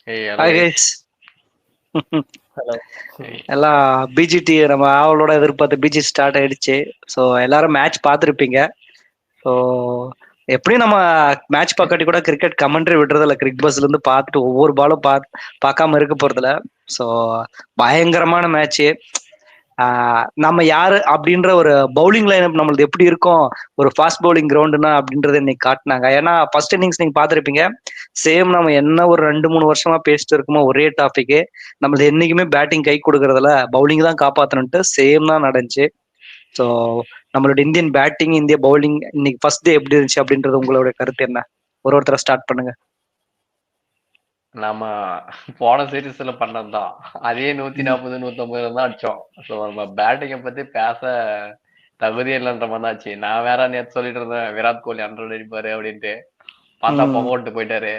Hey, hello hi guys. Guys. Hello. எல்லாம் PGT நம்ம ஆவலோட எதிர்பார்த்து பிஜி ஸ்டார்ட் ஆயிடுச்சு. ஸோ எல்லாரும் மேட்ச் பார்த்துருப்பீங்க. ஸோ எப்படியும் நம்ம மேட்ச் பார்க்காட்டி கூட கிரிக்கெட் கமெண்ட்ரி விடுறதில்ல. கிரிக் பஸ்ல இருந்து பார்த்துட்டு ஒவ்வொரு பாலும் பார்க்காம இருக்க போறதில்ல. ஸோ பயங்கரமான மேட்ச்சு. நம்ம யாரு அப்படின்ற ஒரு பவுலிங் லைனப் நம்மளது எப்படி இருக்கும், ஒரு ஃபாஸ்ட் பவுலிங் கிரவுண்டுனா அப்படின்றத இன்னைக்கு காட்டினாங்க. ஏன்னா ஃபர்ஸ்ட் இன்னிங்ஸ் நீங்க பார்த்துருப்பீங்க. சேம் நம்ம என்ன ஒரு 2-3 வருஷமா பேசிட்டு இருக்கோமோ ஒரே டாபிக், நம்மளது என்னைக்குமே பேட்டிங் கை கொடுக்கறதுல பவுலிங் தான் காப்பாற்றணுன்ட்டு சேம் தான் நடந்துச்சு. ஸோ நம்மளோட இந்தியன் பேட்டிங், இந்திய பவுலிங் இன்னைக்கு ஃபர்ஸ்ட் டே எப்படி இருந்துச்சு அப்படின்றது உங்களோட கருத்து என்ன? ஒருத்தரை ஸ்டார்ட் பண்ணுங்க. நம்ம போன சீரீஸ்ல பண்ணதுதான். அதே 140 150 தான் அடிச்சோம். ஸோ நம்ம பேட்டிங்கை பத்தி பேச தகுதியே இல்லைன்ற மாதிரி தான் ஆச்சு. நான் வேற நேற்று சொல்லிட்டு இருந்தேன் விராட் கோலி 100 அடிப்பாரு அப்படின்ட்டு. பார்த்தா புகை விட்டு போயிட்டாரு.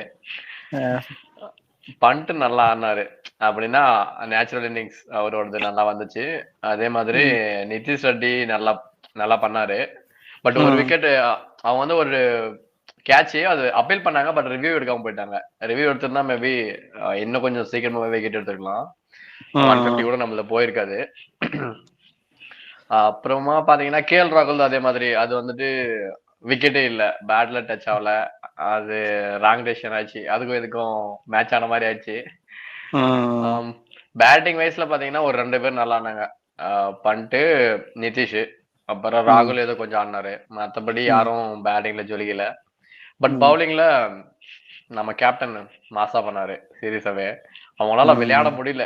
பண்ட்டு நல்லா ஆடினாரு. அப்படின்னா நேச்சுரல் இன்னிங்ஸ் அவரோடது நல்லா வந்துச்சு. அதே மாதிரி நிதிஷ் ரெட்டி நல்லா நல்லா பண்ணாரு. பட் ஒரு விக்கெட் அவங்க வந்து ஒரு கேட்ச் அது அப்பீல் பண்ணாங்க. பட் ரிவ்யூ எடுக்காம போயிட்டாங்க. ரிவ்யூ எடுத்திருந்தா மேபி இன்னும் கொஞ்சம் சீக்கிரமா விக்கெட் எடுத்துருக்கலாம். 150 கூட நம்மள போயிருக்காது. அப்புறமா பாத்தீங்கன்னா கேஎல் ராகுல் அதே மாதிரி அது வந்துட்டு விக்கெட்டே இல்ல, பேட்ல டச் ஆகல. அது ராங் டெசிஷன் ஆச்சு. அதுக்கும் இதுக்கும் மேட்ச் ஆன மாதிரி ஆயிடுச்சு. பேட்டிங் வைஸ்ல பாத்தீங்கன்னா ஒரு 2 பேர் நல்லா ஆனாங்க. பண்ட்டு நிதிஷ், அப்புறம் ராகுல் ஏதோ கொஞ்சம் ஆடினாரு. மத்தபடி யாரும் பேட்டிங்ல ஜொலிக்கல. பட் பவுலிங்ல நம்ம கேப்டன் மாசா பண்ணாரு சீரியஸாவே. அவங்களால விளையாட முடியல.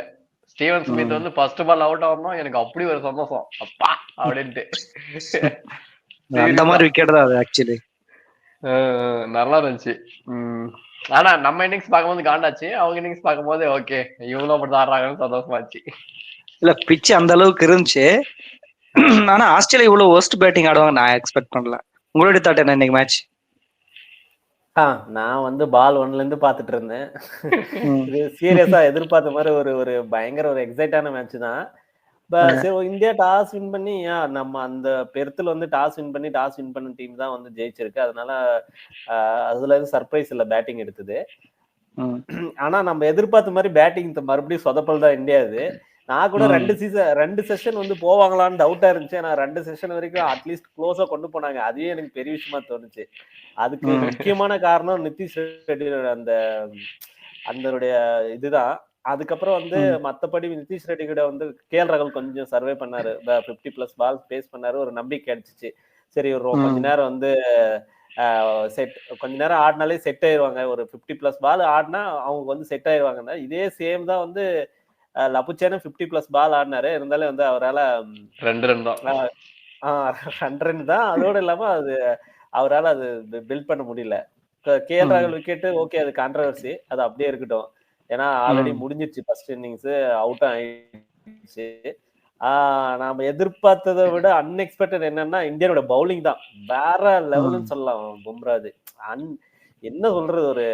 ஸ்டீவன் ஸ்மித் வந்து ஃபர்ஸ்ட் பால் அவுட் ஆகணும், எனக்கு அப்படி ஒரு சந்தோஷம் அப்பா அப்படின்ட்டு. அந்த மாதிரி விக்கெட் தான் அது ஆக்சுவலி. நல்லா இருந்துச்சு. ஆனா நம்ம இன்னிங்ஸ் பார்க்கும்போது காண்டாச்சு, அவங்க இன்னிங்ஸ் பார்க்கும்போது ஓகே இவங்களும் அப்படி ஆடுறாங்கன்னு சந்தோஷமாச்சு. இல்ல பிச்சு அந்த அளவுக்கு இருந்துச்சு. ஆனா ஆஸ்திரேலியா இவ்வளவு ஒர்ஸ்ட் பேட்டிங் ஆடுவாங்க நான் எக்ஸ்பெக்ட் பண்ணல. உங்களுடைய தாட் என்ன இன்னைக்கு மேட்ச்? நான் வந்து பால் 1ல இருந்து பாத்துட்டு இருந்தேன். இது சீரியஸா எதிர்பார்த்த மாதிரி ஒரு ஒரு பயங்கர ஒரு எக்ஸைட்டான மேட்ச் தான். இந்தியா டாஸ் வின் பண்ணி நம்ம அந்த பெருத்துல வந்து டாஸ் வின் பண்ண டீம் தான் வந்து ஜெயிச்சிருக்கு. அதனால அதுல இருந்து சர்ப்ரைஸ் இல்ல பேட்டிங் எடுத்தது. ஆனா நம்ம எதிர்பார்த்த மாதிரி பேட்டிங் மறுபடியும் சொதப்பல் தான் இந்தியா. இது நான் கூட 2 செஷன் வந்து போவாங்களான்னு டவுட்டா இருந்துச்சு. ஆனா 2 செஷன் வரைக்கும் அட்லீஸ்ட் க்ளோஸா கொண்டு போனாங்க. அதுவே எனக்கு பெரிய விஷயமா தோணுச்சு. அதுக்கு முக்கியமான காரணம் நிதிஷ் ரெட்டியோட அந்த இதுதான். அதுக்கப்புறம் வந்து மத்தபடி நிதிஷ் ரெட்டி கூட வந்து கேஎல் ராகுல் கொஞ்சம் சர்வே பண்ணாரு. 50+ பால் பேஸ் பண்ணாரு. ஒரு நம்பிக்கை அடிச்சிச்சு. சரி கொஞ்ச நேரம் வந்து கொஞ்ச நேரம் ஆடினாலே செட் ஆயிடுவாங்க. ஒரு 50+ பால் ஆடினா அவங்க வந்து செட் ஆயிடுவாங்கன்னா இதே சேம் தான் வந்து லபுச்சேனும் 50+ பால் ஆடினாரு. இருந்தாலும் வந்து அவரால் 2 ரன் தான். அதோட இல்லாம அது அவரால் அது பில்ட் பண்ண முடியல. கேஎல் ராகுல் விக்கெட் ஓகே, அது கான்ட்ரவர்சி, அது அப்படியே இருக்கட்டும். ஏன்னா ஆல்ரெடி முடிஞ்சிருச்சு ஃபர்ஸ்ட் இன்னிங்ஸ், அவுட் ஆயிடுச்சு. நாம எதிர்பார்த்ததை விட அன்எக்ஸ்பெக்டட் என்னன்னா இந்தியனோட பவுலிங் தான் வேற லெவல்னு சொல்லலாம். பும்ராது என்ன சொல்றது, ஒரு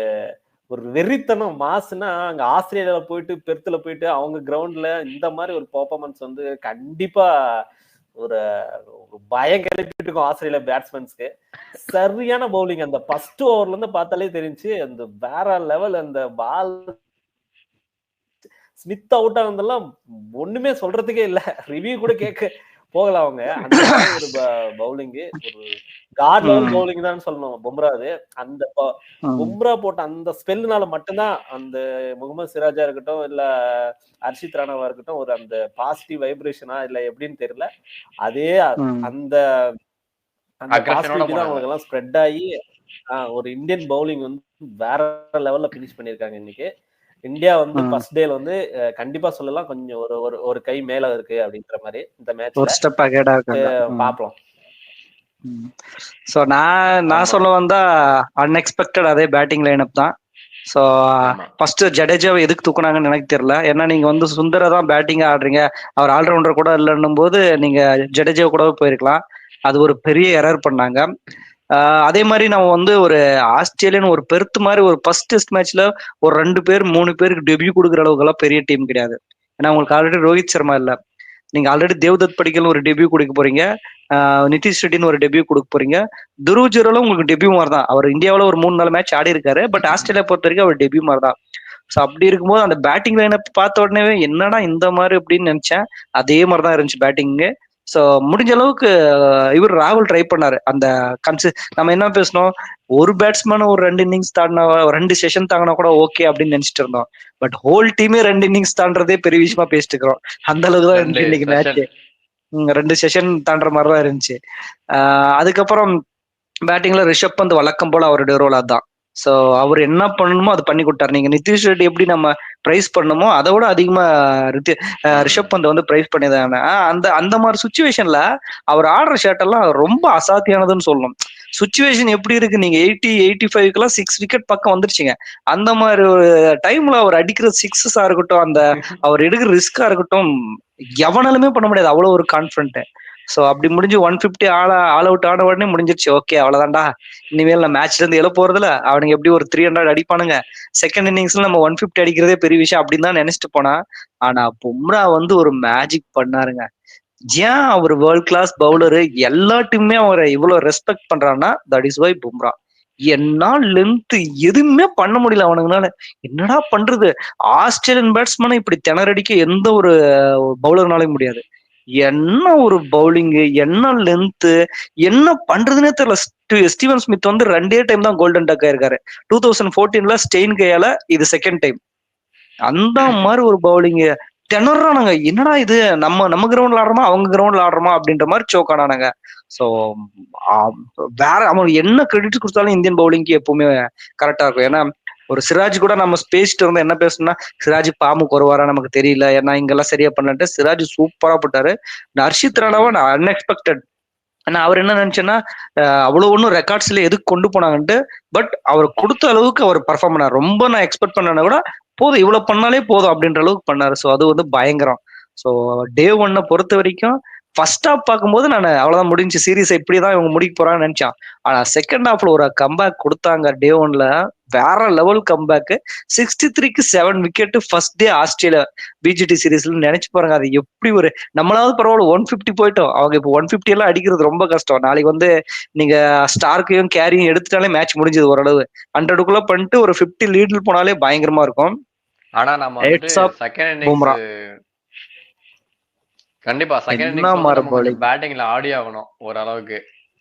ஒரு வெறித்தனம் மாசுனா அங்க ஆஸ்திரேலியால போயிட்டு பெர்த்ல போயிட்டு அவங்க கிரவுண்ட்ல இந்த மாதிரி ஒரு பெர்ஃபார்மன்ஸ் வந்து கண்டிப்பா ஒரு பயம் கிளப்பிட்டு இருக்கும் ஆஸ்திரேலியா பேட்ஸ்மேன்ஸ்க்கு. சரியான பவுலிங். அந்த ஃபர்ஸ்ட் ஓவர்ல இருந்து பார்த்தாலே தெரிஞ்சு அந்த வேற லெவல். அந்த பால் ஸ்மித் அவுட் ஆனதெல்லாம் ஒண்ணுமே சொல்றதுக்கே இல்ல. ரிவ்யூ கூட கேட்க போகலாம் அவங்க. அந்த ஒரு பவுலிங், ஒரு காட் லெவல் பவுலிங் தான் சொல்லணும் பும்ராது. அந்த பும்ரா போட்ட அந்த ஸ்பெல்லுனால மட்டும்தான் அந்த முகமது சிராஜா இருக்கட்டும் இல்ல ஹர்ஷித் ராணாவா இருக்கட்டும் ஒரு அந்த பாசிட்டிவ் வைப்ரேஷனா இல்ல எப்படின்னு தெரியல, அதே அந்த பாசிட்டிவிட்டி தான் அவங்களுக்கு எல்லாம் ஸ்ப்ரெட் ஆகி ஒரு இந்தியன் பவுலிங் வந்து வேற லெவல்ல பினிஷ் பண்ணிருக்காங்க இன்னைக்கு. இந்தியா வந்து ஃபர்ஸ்ட் டேல வந்து கண்டிப்பா சொல்லலாம் கொஞ்சம் ஒரு ஒரு கை மேல இருக்கு அப்படின்ற மாதிரி இந்த மேட்ச்ல ஒரு ஸ்டெப் அஹெடா இருக்காங்க. பாப்போம். சோ நான் சொல்ல வந்தா அன்எக்ஸ்பெக்டட் அதே பேட்டிங் லைனப் தான். ஸோ ஃபர்ஸ்ட் ஜடேஜாவை எதுக்கு தூக்குனாங்கன்னு எனக்கு தெரியல. ஏன்னா நீங்க வந்து சுந்தர தான் பேட்டிங் ஆடுறீங்க, அவர் ஆல்ரவுண்டர் கூட இல்லைன்னும் போது நீங்க ஜடேஜாவை கூட போயிருக்கலாம். அது ஒரு பெரிய எரர் பண்ணாங்க. அதே மாதிரி நம்ம வந்து ஒரு ஆஸ்திரேலியன் ஒரு பெருத்து மாதிரி ஒரு ஃபர்ஸ்ட் டெஸ்ட் மேட்ச்ல ஒரு 2 பேர் 3 பேருக்கு டெபியூ கொடுக்குற அளவுக்குலாம் பெரிய டீம் கிடையாது. ஏன்னா உங்களுக்கு ஆல்ரெடி ரோஹித் சர்மா இல்லை, நீங்க ஆல்ரெடி தேவ்தத் படிக்கல் ஒரு டெபியூ கொடுக்க போறீங்க, நிதிஷ் ரெட்டின்னு ஒரு டெபியூ கொடுக்க போறீங்க. துருவ் ஜுரலும் உங்களுக்கு டெபியூ மாதிரி தான். அவர் இந்தியாவில் ஒரு 3-4 மேட்ச் ஆடி இருக்காரு. பட் ஆஸ்திரேலியா பொறுத்த வரைக்கும் அவர் டெபியூ மாதிரி தான். ஸோ அப்படி இருக்கும்போது அந்த பேட்டிங் லைனப் பார்த்த உடனே என்னடா இந்த மாதிரி அப்படின்னு நினைச்சேன். அதே மாதிரி தான் இருந்துச்சு பேட்டிங்கு. ஸோ முடிஞ்ச அளவுக்கு இவர் ராகுல் ட்ரை பண்ணாரு. அந்த நம்ம என்ன பேசணும், ஒரு பேட்ஸ்மேன் ஒரு 2 இன்னிங்ஸ் தாண்டினா 2 செஷன் தாங்கினா கூட ஓகே அப்படின்னு நினைச்சிட்டு இருந்தோம். பட் ஹோல் டீமே 2 இன்னிங்ஸ் தாண்டதே பெரிய விஷயமா பேசிட்டு இருக்கிறோம். அந்த அளவுக்கு தான் இருந்துச்சு இன்னைக்கு மேட்ச். 2 செஷன் தாண்டுற மாதிரி தான் இருந்துச்சு. அதுக்கப்புறம் பேட்டிங்ல ரிஷப் பந்த் வழக்கம் போல அவருடைய ரோல் அதான். ஸோ அவர் என்ன பண்ணணுமோ அது பண்ணி கொடுத்தாரு. நீங்க நிதிஷ் ரெட்டி எப்படி நம்ம பிரைஸ் பண்ணணுமோ அதை விட அதிகமா ரிஷப் பந்த் வந்து பிரைஸ் பண்ணிதான். அந்த அந்த மாதிரி சுச்சுவேஷன்ல அவர் ஆடுற ஷாட் எல்லாம் ரொம்ப அசாத்தியானதுன்னு சொல்லணும். சுச்சுவேஷன் எப்படி இருக்கு, நீங்க 80-85 6 விக்கெட் பக்கம் வந்துருச்சுங்க. அந்த மாதிரி ஒரு டைம்ல அவர் அடிக்கிற சிக்ஸஸா இருக்கட்டும், அந்த அவர் எடுக்கிற ரிஸ்கா இருக்கட்டும், எவனாலுமே பண்ண முடியாது. அவ்வளவு ஒரு கான்பிடன்ட். சோ அப்படி முடிஞ்சு 150 ஆல் அவுட் ஆன உடனே முடிஞ்சிருச்சு. ஓகே அவ்வளவுதான்டா, இனிமேல் நான் மேட்ச்ல இருந்து எழ போறதுல அவனுக்கு எப்படி ஒரு 300 அடிப்பானுங்க, செகண்ட் இன்னிங்ஸ்ல நம்ம 150 அடிக்கிறதே பெரிய விஷயம் அப்படின்னு தான் நினைச்சிட்டு போனா. ஆனா பும்ரா வந்து ஒரு மேஜிக் பண்ணாருங்க. ஏன் அவர் வேர்ல்ட் கிளாஸ் பவுலரு, எல்லா டீமுமே அவரை இவ்வளவு ரெஸ்பெக்ட் பண்றான்னா தட் இஸ் வை பும்ரா. என்ன லென்த் எதுவுமே பண்ண முடியல அவனுங்கனால. என்னடா பண்றது, ஆஸ்திரேலியன் பேட்ஸ்மேனை இப்படி திணறடிக்க எந்த ஒரு பவுலர்னாலையும் முடியாது. என்ன ஒரு பவுலிங்கு, என்ன லென்த்து, என்ன பண்றதுன்னே தெரியல. ஸ்டீவன் ஸ்மித் வந்து 2 டைம் தான் கோல்டன் டக் ஆயிருக்காரு. 2014 ஸ்டெயின் கையால, இது செகண்ட் டைம். அந்த மாதிரி ஒரு பவுலிங் திணறானுங்க. என்னடா இது, நம்ம கிரவுண்ட்ல ஆடுறோமா அவங்க கிரவுண்ட்ல ஆடுறோமா அப்படின்ற மாதிரி சோக் ஆனானுங்க. ஸோ வேற அவன் என்ன கிரெடிட் கொடுத்தாலும் இந்தியன் பவுலிங்க்கு எப்பவுமே கரெக்டா இருக்கும். ஏன்னா ஒரு சிராஜ் கூட நம்ம பேசிட்டு இருந்தா என்ன பேசணும்னா, சிராஜ் பாம்பு குறவாரா நமக்கு தெரியல, ஏன்னா இங்கெல்லாம் சரியா பண்ணலன்ட்டு சிராஜ் சூப்பரா போட்டாரு. ஹர்ஷித் ராணாவை நான் அன்எக்ஸ்பெக்டட். ஆனா அவர் என்ன நினைச்சேன்னா, அவ்வளவு ஒன்றும் ரெக்கார்ட்ஸ்ல எதுக்கு கொண்டு போனாங்கன்ட்டு, பட் அவர் கொடுத்த அளவுக்கு அவர் பர்ஃபார்ம் பண்ணார். ரொம்ப நான் எக்ஸ்பெக்ட் பண்ணனா கூட போதும், இவ்வளவு பண்ணாலே போதும் அப்படின்ற அளவுக்கு பண்ணாரு. ஸோ அது வந்து பயங்கரம். ஸோ டே 1 பொறுத்த வரைக்கும் ஃபர்ஸ்ட் ஹாஃப் பார்க்கும்போது நான் அவ்வளவுதான் முடிஞ்சு சீரீஸ் இப்படிதான் இவங்க முடிக்க போறாங்கன்னு நினைச்சான். ஆனா செகண்ட் ஹாஃப்ல ஒரு கம்பேக் கொடுத்தாங்க டே 1ல, வேற லெவல் கம்பேக். 63க்கு 7 wicket first day Australia BGT சீரீஸ்ல. நினைச்சு பாருங்க அது எப்படி ஒரு, நம்மளாவது பரவாயில்ல 150 போயிட்டோம், அவங்க இப்போ 150 எல்லாம் அடிக்கிறது ரொம்ப கஷ்டம். நாளைக்கு வந்து நீங்க ஸ்டார்க்கையும் கேரியும் எடுத்துட்டாலே மேட்ச் முடிஞ்சது ஓரளவு. 100க்குள்ள பண்ணிட்டு ஒரு 50 லீட்ல போனாலே பயங்கரமா இருக்கும். ஆனா நம்ம வந்துட்டு செகண்ட் இன்னிங்ஸ் கண்டிப்பா செகண்ட் இன்னிங்ஸ் வந்து நம்ம கொஞ்சம் பேட்டிங்ல ஆடி ஆகணும் ஓரளவுக்கு.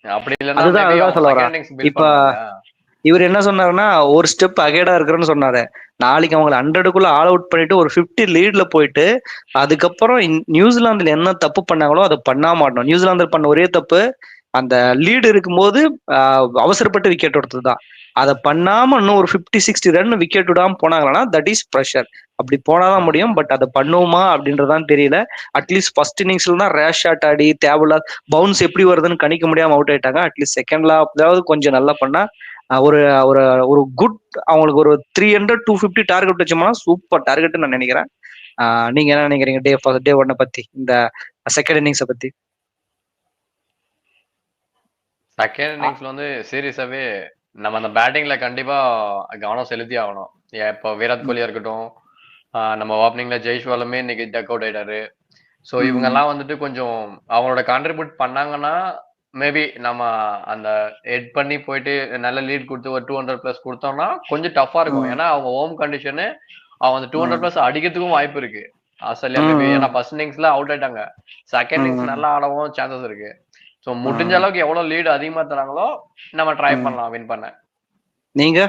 அப்படி இல்லன்னா செகண்ட் இன்னிங்ஸ் பில்ட் பண்ணுவாங்க. இவர் என்ன சொன்னாருன்னா, ஒரு ஸ்டெப் அகேடா இருக்கிறேன்னு சொன்னாரு. நாளைக்கு அவங்களை 100க்குள்ள ஆல் அவுட் பண்ணிட்டு ஒரு 50 லீட்ல போயிட்டு, அதுக்கப்புறம் நியூசிலாந்துல என்ன தப்பு பண்ணாங்களோ அதை பண்ணா மாட்டோம். நியூசிலாந்துல பண்ண ஒரே தப்பு, அந்த லீடு இருக்கும்போது அவசரப்பட்டு விக்கெட் எடுத்ததுதான். அதை பண்ணாம இன்னும் ஒரு 50-60 ரன் விக்கெட் விடாம போனாங்கன்னா தட் இஸ் ப்ரெஷர். அப்படி போனாதான் முடியும். பட் அதை பண்ணுவோமா அப்படின்றதான் தெரியல. அட்லீஸ்ட் ஃபர்ஸ்ட் இன்னிங்ஸ்ல தான் ரேஷ் ஷாட் ஆடி தேவையில்ல பவுன்ஸ் எப்படி வருதுன்னு கணிக்க முடியாம அவுட் ஆயிட்டாங்க. அட்லீஸ்ட் செகண்ட்ல அதாவது கொஞ்சம் நல்லா பண்ணா ஒரு ஒரு ஒரு குட், அவங்களுக்கு ஒரு 300-250 டார்கெட் வச்சோம்னா சூப்பர் டார்கெட் நான் நினைக்கிறேன். நீங்க என்ன நினைக்கிறீங்க டே 1 பத்தி, இந்த செகண்ட் இன்னிங்ஸை பத்தி? செகண்ட் இன்னிங்ஸ்ல வந்து சீரியஸாவே நம்ம அந்த பேட்டிங்ல கண்டிப்பா கவனம் செலுத்தி ஆகணும். இப்போ விராட் கோலியா இருக்கட்டும், நம்ம ஓப்பனிங்ல ஜெய்ஸ்வாலுமே இன்னைக்கு டக் அவுட் ஆயிட்டாரு. ஸோ இவங்க எல்லாம் வந்துட்டு கொஞ்சம் அவங்களோட கான்ட்ரிபியூட் பண்ணாங்கன்னா மேபி நம்ம அந்த ஹெட் பண்ணி போயிட்டு நல்ல லீட் கொடுத்து ஒரு 200+ கொடுத்தோம்னா கொஞ்சம் டஃபா இருக்கும். ஏன்னா அவங்க ஹோம் கண்டிஷனு, அவங்க அந்த 200+ அடிக்கிறதுக்கும் வாய்ப்பு இருக்கு ஆஸ்திரேலியா மேபி. ஏன்னா ஃபர்ஸ்ட் இன்னிங்ஸ்ல அவுட் ஆயிட்டாங்க, செகண்ட் இன்னிங்ஸ் நல்லா ஆடவும் சான்சஸ் இருக்கு. ஸோ முடிஞ்ச அளவுக்கு எவ்வளவு லீடு அதிகமா தராங்களோ நம்ம ட்ரை பண்ணலாம் வின் பண்ண. நீங்க?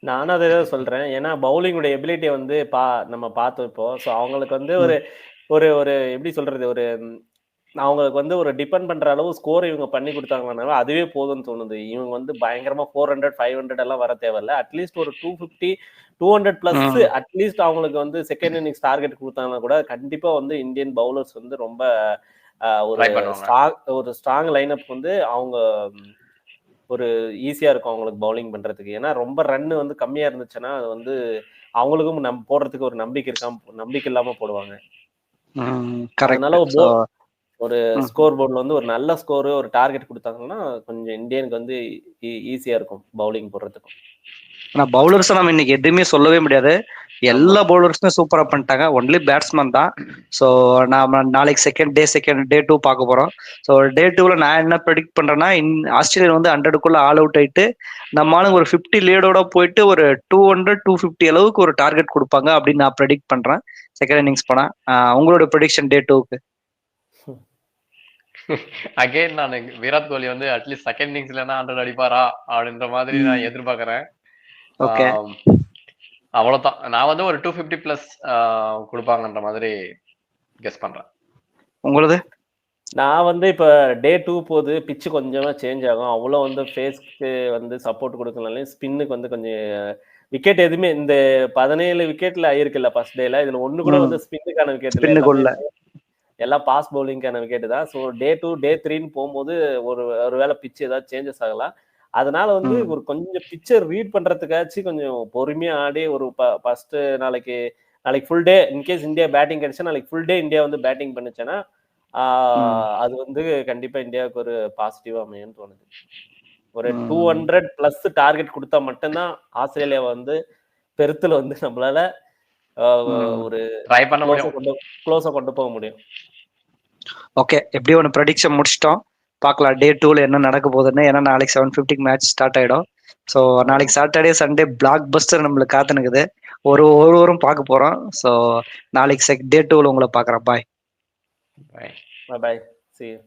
நானும் அதை தான் சொல்றேன். ஏன்னா பவுலிங்கோட எபிலிட்டியை வந்து நம்ம பார்த்தோம் இப்போ. ஸோ அவங்களுக்கு வந்து ஒரு ஒரு ஒரு எப்படி சொல்றது, ஒரு அவங்களுக்கு வந்து ஒரு டிபெண்ட் பண்ற அளவு ஸ்கோர் இவங்க பண்ணி கொடுத்தாங்கன்னா அதுவே போதும்னு தோணுது. இவங்க வந்து பயங்கரமா 400-500 எல்லாம் வர தேவையில்ல. அட்லீஸ்ட் ஒரு 250-200+ அட்லீஸ்ட் அவங்களுக்கு வந்து செகண்ட் இன்னிங்ஸ் டார்கெட் கொடுத்தாங்கன்னா கூட கண்டிப்பா வந்து இந்தியன் பவுலர்ஸ் வந்து ரொம்ப ஒரு ஸ்ட்ராங் லைனப் வந்து அவங்க ஒரு ஈஸியா இருக்கும் அவங்களுக்கு பவுலிங் பண்றதுக்கு. ஏன்னா ரொம்ப ரன் வந்து கம்மியா இருந்துச்சுன்னா அது வந்து அவங்களுக்கும் நம்ம போடுறதுக்கு ஒரு நம்பிக்கை இல்லாம போடுவாங்க. அதனால ஒரு ஸ்கோர் போர்ட்ல வந்து ஒரு நல்ல ஸ்கோர் ஒரு டார்கெட் கொடுத்தாங்கன்னா கொஞ்சம் இந்தியனுக்கு வந்து ஈஸியா இருக்கும் பவுலிங் போடுறதுக்கும். ஆனா பவுலர்ஸ் நம்ம இன்னைக்கு எதுவுமே சொல்லவே முடியாது. எல்லா பவுலர்ஸுமே சூப்பரா பண்ணிட்டாங்க. ஒன்லி பேட்ஸ்மேன் தான். ஸோ நாம நாளைக்கு செகண்ட் டே 2 பார்க்க போறோம். ஸோ டே 2ல நான் என்ன ப்ரெடிக்ட் பண்றேன்னா, ஆஸ்திரேலியா வந்து 100க்குள்ள ஆல் அவுட் ஆயிட்டு நம்ம ஆளுங்க ஒரு 50 லீடோட போயிட்டு ஒரு 200 250 அளவுக்கு ஒரு டார்கெட் கொடுப்பாங்க அப்படின்னு நான் ப்ரெடிக்ட் பண்றேன் செகண்ட் இன்னிங்ஸ் போனா. உங்களோட ப்ரெடிக்ஷன் டே 2க்கு? அகைன் நான் விராட் கோலி வந்து அட்லீஸ்ட் செகண்ட் இன்னிங்ஸ்ல 100 அடிப்பாரா அப்படின்ற மாதிரி நான் எதிர்பார்க்கறேன். ஓகே. அவ்வளவுதான். நான் வந்து ஒரு 250 பிளஸ் கொடுப்பாங்கன்ற மாதிரி கெஸ் பண்றேன். உங்களது? நான் வந்து இப்ப டே 2 போது பிச்சு கொஞ்சமா சேஞ்ச் ஆகும். அவ்வளவு வந்து ஃபேஸ்க்கு வந்து சப்போர்ட் கொடுக்கலனாலும் ஸ்பின்னுக்கு வந்து கொஞ்சம் விக்கெட் எதுவுமே இந்த 17 விக்கெட்ல ஆயிருக்குல்ல ஃபர்ஸ்ட் டேல. இதுல ஒண்ணு கூட வந்து ஸ்பின்னுக்கான விக்கெட் இல்ல. ஸ்பின்னுக்குள்ள எல்லாம் பாஸ் பவுலிங்கான விக்கெட் தான். ஸோ டே 2 டே 3ன்னு போகும்போது ஒருவேளை பிச் ஏதாவது சேஞ்சஸ் ஆகலாம். அதனால வந்து ஒரு கொஞ்சம் பிச்சை ரீட் பண்றதுக்காச்சும் கொஞ்சம் பொறுமையா ஆடி ஒரு ஃபர்ஸ்ட் நாளைக்கு full day in case India batting கிடைச்சா நாளைக்கு ஃபுல் டே இந்தியா வந்து பேட்டிங் பண்ணுச்சுன்னா அது வந்து கண்டிப்பா இந்தியாவுக்கு ஒரு பாசிட்டிவா அமையும்னு தோணுது. ஒரு 200 பிளஸ் டார்கெட் கொடுத்தா மட்டும்தான் ஆஸ்திரேலியா வந்து பெருத்துல வந்து நம்மளால ஒரு ட்ரை பண்ண முடியும், க்ளோஸா கொண்டு போக முடியும். ஓகே, எப்படி ஒன்று ப்ரெடிக்ஷன் முடிச்சிட்டோம். பார்க்கலாம் டே 2ல என்ன நடக்க போகுதுன்னு. ஏன்னா நாளைக்கு 7:50 மேட்ச் ஸ்டார்ட் ஆயிடும். ஸோ நாளைக்கு சாட்டர்டே சண்டே பிளாக் பஸ்டர் நம்மளுக்கு காத்துனுக்குது. ஒரு ஓவரும் பார்க்க போறோம். ஸோ நாளைக்கு டே 2ல உங்களை பார்க்குறேன். பாய் பாய். See you.